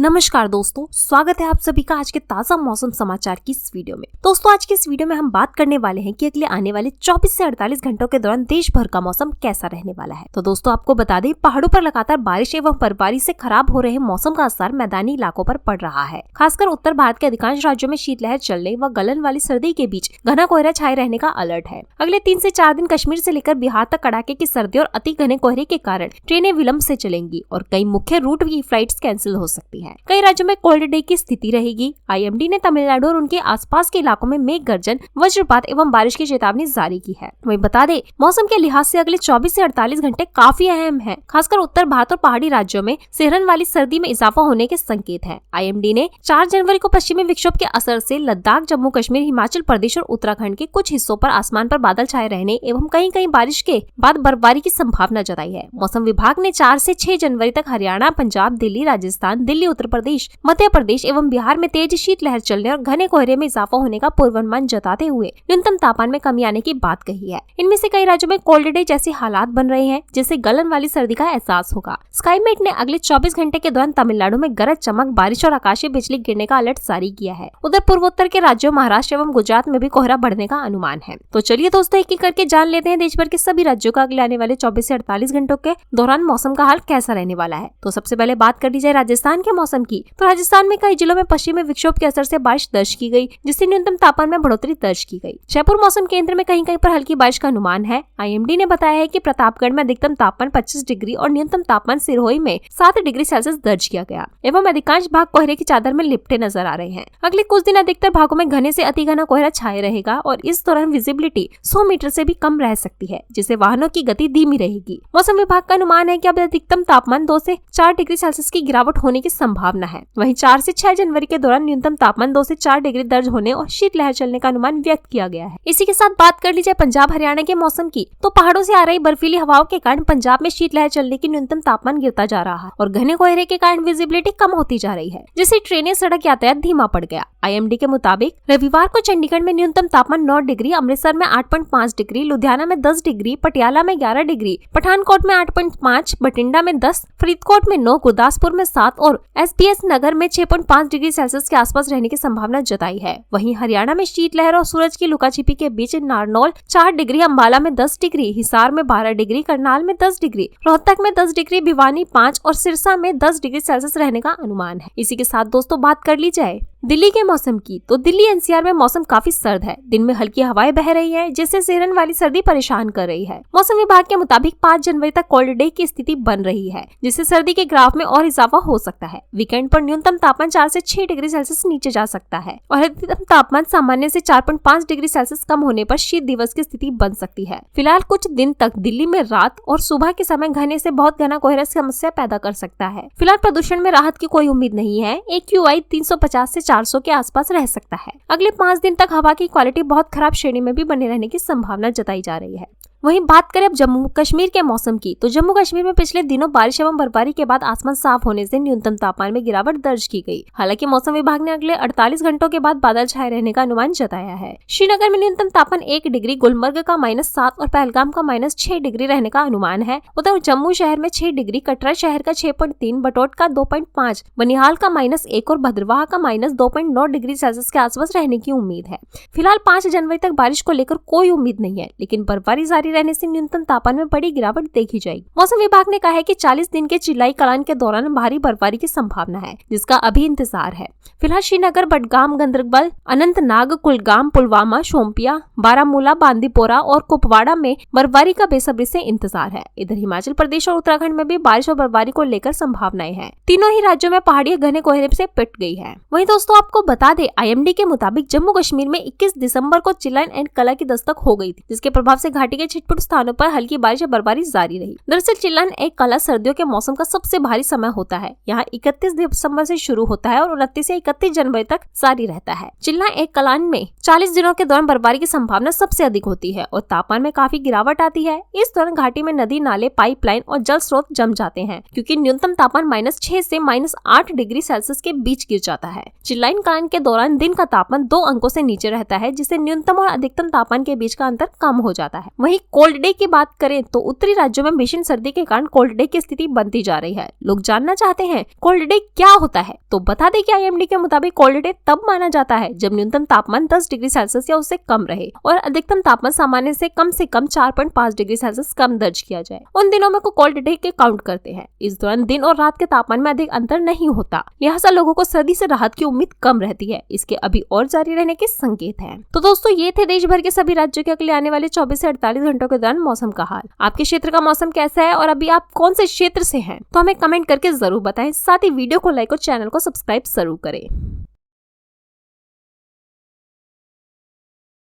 नमस्कार दोस्तों, स्वागत है आप सभी का आज के ताजा मौसम समाचार की इस वीडियो में। दोस्तों आज की इस वीडियो में हम बात करने वाले हैं कि अगले आने वाले 24 से 48 घंटों के दौरान देश भर का मौसम कैसा रहने वाला है। तो दोस्तों आपको बता दें, पहाड़ों पर लगातार बारिश एवं बर्फबारी से खराब हो रहे मौसम का असर मैदानी इलाकों पर पड़ रहा है। खासकर उत्तर भारत के अधिकांश राज्यों में शीतलहर चलने व गलन वाली सर्दी के बीच घना कोहरा छाए रहने का अलर्ट है। अगले 3 से 4 दिन कश्मीर से लेकर बिहार तक कड़ाके की सर्दी और अति घने कोहरे के कारण ट्रेनें विलंब से चलेंगी और कई मुख्य रूट की फ्लाइट्स कैंसिल हो सकती है। कई राज्यों में कोल्ड डे की स्थिति रहेगी। आईएमडी ने तमिलनाडु और उनके आसपास के इलाकों में मेघ गर्जन, वज्रपात एवं बारिश की चेतावनी जारी की है। वहीं बता दें, मौसम के लिहाज से अगले 24 से 48 घंटे काफी अहम हैं। खासकर उत्तर भारत और पहाड़ी राज्यों में सिहरन वाली सर्दी में इजाफा होने के संकेत है। आईएमडी ने 4 जनवरी को पश्चिमी विक्षोभ के असर से लद्दाख, जम्मू कश्मीर, हिमाचल प्रदेश और उत्तराखंड के कुछ हिस्सों पर आसमान पर बादल छाए रहने एवं कहीं कहीं बारिश के बाद बर्फबारी की संभावना जताई है। मौसम विभाग ने 4 से 6 जनवरी तक हरियाणा, पंजाब, दिल्ली, राजस्थान, दिल्ली, उत्तर प्रदेश, मध्य प्रदेश एवं बिहार में तेज शीतलहर चलने और घने कोहरे में इजाफा होने का पूर्वानुमान जताते हुए न्यूनतम तापमान में कमी आने की बात कही है। इनमें से कई राज्यों में कोल्ड डे जैसे हालात बन रहे हैं, जिससे गलन वाली सर्दी का एहसास होगा। स्काईमेट ने अगले 24 घंटे के दौरान तमिलनाडु में गरज चमक, बारिश और आकाशीय बिजली गिरने का अलर्ट जारी किया है। उधर पूर्वोत्तर के राज्यों महाराष्ट्र एवं गुजरात में भी कोहरा बढ़ने का अनुमान है। तो चलिए दोस्तों, एक एक करके जान लेते हैं देश भर के सभी राज्यों का अगले आने वाले 24 से 48 घंटों के दौरान मौसम का हाल कैसा रहने वाला है। तो सबसे पहले बात कर ली जाए राजस्थान के मौसम की। तो राजस्थान में कई जिलों में पश्चिमी विक्षोभ के असर से बारिश दर्ज की गई, जिससे न्यूनतम तापमान में बढ़ोतरी दर्ज की गई। जयपुर मौसम केंद्र में कहीं कहीं पर हल्की बारिश का अनुमान है। आईएमडी ने बताया है कि प्रतापगढ़ में अधिकतम तापमान 25 डिग्री और न्यूनतम तापमान सिरोही में 7 डिग्री सेल्सियस दर्ज किया गया एवं अधिकांश भाग कोहरे की चादर में लिपटे नजर आ रहे हैं। अगले कुछ दिन अधिकतर भागों में घने से अति घना कोहरा छाए रहेगा और इस दौरान विजिबिलिटी 100 मीटर से भी कम रह सकती है, जिससे वाहनों की गति धीमी रहेगी। मौसम विभाग का अनुमान है कि अब अधिकतम तापमान 2 से 4 डिग्री सेल्सियस की गिरावट होने की संभावना है। वहीं 4 से 6 जनवरी के दौरान न्यूनतम तापमान 2 से 4 डिग्री दर्ज होने और शीतलहर चलने का अनुमान व्यक्त किया गया है। इसी के साथ बात कर ली जाए पंजाब हरियाणा के मौसम की। तो पहाड़ों से आ रही बर्फीली हवाओं के कारण पंजाब में शीतलहर चलने की न्यूनतम तापमान गिरता जा रहा है और घने कोहरे के कारण विजिबिलिटी कम होती जा रही है, जिससे ट्रेनें, सड़क यातायात धीमा पड़ गया। आईएमडी के मुताबिक रविवार को चंडीगढ़ में न्यूनतम तापमान 9 डिग्री, अमृतसर में 8.5 डिग्री, लुधियाना में 10 डिग्री, पटियाला में 11 डिग्री, पठानकोट में 8.5, बठिंडा में 10, फरीदकोट में 9, गुरदासपुर में 7 और एसबीएस नगर में 6.5 डिग्री सेल्सियस के आसपास रहने की संभावना जताई है। वहीं हरियाणा में शीतलहर और सूरज की लुकाछिपी के बीच नारनौल 4 डिग्री, अंबाला में 10 डिग्री, हिसार में 12 डिग्री, करनाल में 10 डिग्री, रोहतक में 10 डिग्री, भिवानी 5 और सिरसा में 10 डिग्री सेल्सियस रहने का अनुमान है। इसी के साथ दोस्तों बात कर ली जाए दिल्ली के मौसम की। तो दिल्ली एनसीआर में मौसम काफी सर्द है। दिन में हल्की हवाएं बह रही है, जिससे सिहरन वाली सर्दी परेशान कर रही है। मौसम विभाग के मुताबिक 5 जनवरी तक कोल्ड डे की स्थिति बन रही है, जिससे सर्दी के ग्राफ में और इजाफा हो सकता है। वीकेंड पर न्यूनतम तापमान 4 से 6 डिग्री सेल्सियस नीचे जा सकता है और अधिकतम तापमान सामान्य से 4.5 डिग्री सेल्सियस कम होने पर शीत दिवस की स्थिति बन सकती है। फिलहाल कुछ दिन तक दिल्ली में रात और सुबह के समय घने से बहुत घना कोहरा समस्या पैदा कर सकता है। फिलहाल प्रदूषण में राहत की कोई उम्मीद नहीं है। AQI 350 से 400 के आसपास रह सकता है। अगले 5 दिन तक हवा की क्वालिटी बहुत खराब श्रेणी में भी बने रहने की संभावना जताई जा रही है। वहीं बात करें अब जम्मू कश्मीर के मौसम की। तो जम्मू कश्मीर में पिछले दिनों बारिश एवं बर्फबारी के बाद आसमान साफ होने से न्यूनतम तापमान में गिरावट दर्ज की गई। हालांकि मौसम विभाग ने अगले 48 घंटों के बाद बादल छाए रहने का अनुमान जताया है। श्रीनगर में न्यूनतम तापमान 1 डिग्री, गुलमर्ग का -7 और पहलगाम का -6 डिग्री रहने का अनुमान है। उधर जम्मू शहर में 6 डिग्री, कटरा शहर का 6.3, बटोट का 2.5, बनिहाल का -1 और भद्रवाह का -2.9 डिग्री सेल्सियस के आसपास रहने की उम्मीद है। फिलहाल 5 जनवरी तक बारिश को लेकर कोई उम्मीद नहीं है, लेकिन बर्फबारी जारी रहने से न्यूनतम तापमान में बड़ी गिरावट देखी जाएगी। मौसम विभाग ने कहा है कि 40 दिन के चिल्लाई कलान के दौरान भारी बर्फबारी की संभावना है, जिसका अभी इंतजार है। फिलहाल श्रीनगर, बडगाम, गंदरबल, अनंतनाग, कुलगाम, पुलवामा, शोपियां, बारामूला, बांदीपोरा और कुपवाड़ा में बर्फबारी का बेसब्री से इंतजार है। इधर हिमाचल प्रदेश और उत्तराखंड में भी बारिश और बर्फबारी को लेकर संभावनाएं हैं। तीनों ही राज्यों में पहाड़ी घने कोहरे से पिट गई है। वहीं दोस्तों आपको बता दें, आईएमडी के मुताबिक जम्मू कश्मीर में 21 दिसंबर को चिल्लाइन एंड कला की दस्तक हो गई थी, जिसके प्रभाव से घाटी के छिटपुट स्थानों पर हल्की बारिश और बर्फबारी जारी रही। दरअसल चिल्लाइन एक कला सर्दियों के मौसम का सबसे भारी समय होता है। यहाँ 31 दिसंबर से शुरू होता है और 29 से 31 जनवरी तक जारी रहता है। चिल्लाइन एक कलान में 40 दिनों के दौरान बर्फबारी की संभावना सबसे अधिक होती है और तापमान में काफी गिरावट आती है। इस दौरान घाटी में नदी, नाले, पाइपलाइन और जल स्रोत जम जाते हैं, क्योंकि न्यूनतम तापमान -6 से -8 डिग्री सेल्सियस के बीच गिर जाता है। चिल्लाइन कलान के दौरान दिन का तापमान 2 अंकों से नीचे रहता है, जिससे न्यूनतम और अधिकतम तापमान के बीच का अंतर कम हो जाता है। वहीं कोल्ड डे की बात करें तो उत्तरी राज्यों में भीषण सर्दी के कारण कोल्ड डे की स्थिति बनती जा रही है। लोग जानना चाहते हैं कोल्ड डे क्या होता है, तो बता दें कि IMD के मुताबिक कोल्ड डे तब माना जाता है जब न्यूनतम तापमान 10 डिग्री सेल्सियस या उससे कम रहे और अधिकतम तापमान सामान्य से कम 4.5 डिग्री सेल्सियस कम दर्ज किया जाए। उन दिनों में को कोल्ड डे के काउंट करते हैं। इस दौरान दिन और रात के तापमान में अधिक अंतर नहीं होता, लिहाजा लोगों को सर्दी से राहत की उम्मीद कम रहती है। इसके अभी और जारी रहने के संकेत हैं। तो दोस्तों ये थे देश भर के सभी राज्यों के अगले आने वाले 24 से 48 घंटों के दौरान मौसम का हाल। आपके क्षेत्र का मौसम कैसा है और अभी आप कौन से क्षेत्र से हैं, तो हमें कमेंट करके जरूर बताएं। साथ ही वीडियो को लाइक और चैनल को सब्सक्राइब जरूर करें।